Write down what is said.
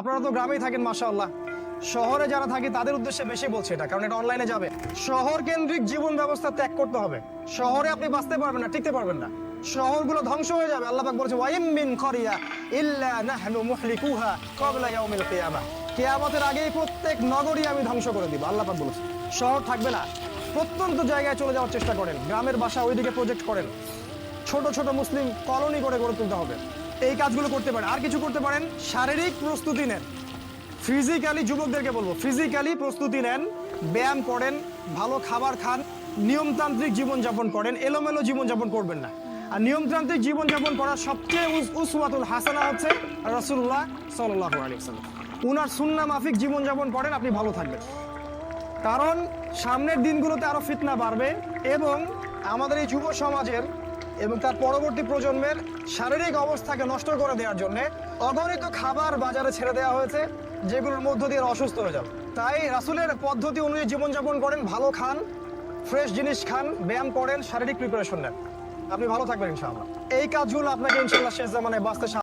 আপনারা তো গ্রামেই থাকেন মাশাআল্লাহ। শহরে যারা থাকে তাদের উদ্দেশ্যে বেশি বলছে এটা, কারণ এটা অনলাইনে যাবে। শহর কেন্দ্রিক জীবন ব্যবস্থা ত্যাগ করতে হবে। শহরে আপনি বাঁচতে পারবেন না, টিকতে পারবেন না। শহরগুলো ধ্বংস হয়ে যাবে। আল্লাহ পাক বলেছে ওয়াইম মিন করিয়া ইল্লা নাহনু মুহলিকুহা ক্বাবলা ইয়াউমিল কিয়ামা। কিয়ামতের আগেই প্রত্যেক নগরী আমি ধ্বংস করে দিব, আল্লাহ পাক বলেছে। শহর থাকবে না। প্রত্যন্ত জায়গায় চলে যাওয়ার চেষ্টা করেন, গ্রামের বাসা ওইদিকে প্রজেক্ট করেন। ছোট ছোট মুসলিম কলোনি করে গড়ে তুলতে হবে। এই কাজগুলো করতে পারেন। আর কিছু করতে পারেন, শারীরিক প্রস্তুতি নেন। ফিজিক্যালি যুবকদেরকে বলবো, ফিজিক্যালি প্রস্তুতি নেন, ব্যায়াম করেন, ভালো খাবার খান, নিয়মতান্ত্রিক জীবনযাপন করেন। এলোমেলো জীবনযাপন করবেন না। আর নিয়মতান্ত্রিক জীবনযাপন করার সবচেয়ে উসওয়াতুল হাসানা হচ্ছে রাসূলুল্লাহ সাল্লাল্লাহু আলাইহি ওয়াসাল্লাম। উনার সুন্নাহ মাফিক জীবনযাপন করেন, আপনি ভালো থাকবেন। কারণ সামনের দিনগুলোতে আরো ফিতনা বাড়বে এবং আমাদের এই যুব সমাজের এবং তার পরবর্তী প্রজন্মের শারীরিক অবস্থাকে নষ্ট করে দেওয়ার জন্য অগণিত খাবার বাজারে ছেড়ে দেওয়া হয়েছে, যেগুলোর মধ্য দিয়ে অসুস্থ হয়ে যাবে। তাই রাসূলের পদ্ধতি অনুযায়ী জীবনযাপন করেন, ভালো খান, ফ্রেশ জিনিস খান, ব্যায়াম করেন, শারীরিক প্রিপারেশন নেন, আপনি ভালো থাকবেন ইনশাআল্লাহ। এই কাজগুলো আপনাকে ইনশাআল্লাহ শেষ জামানায় বাঁচতে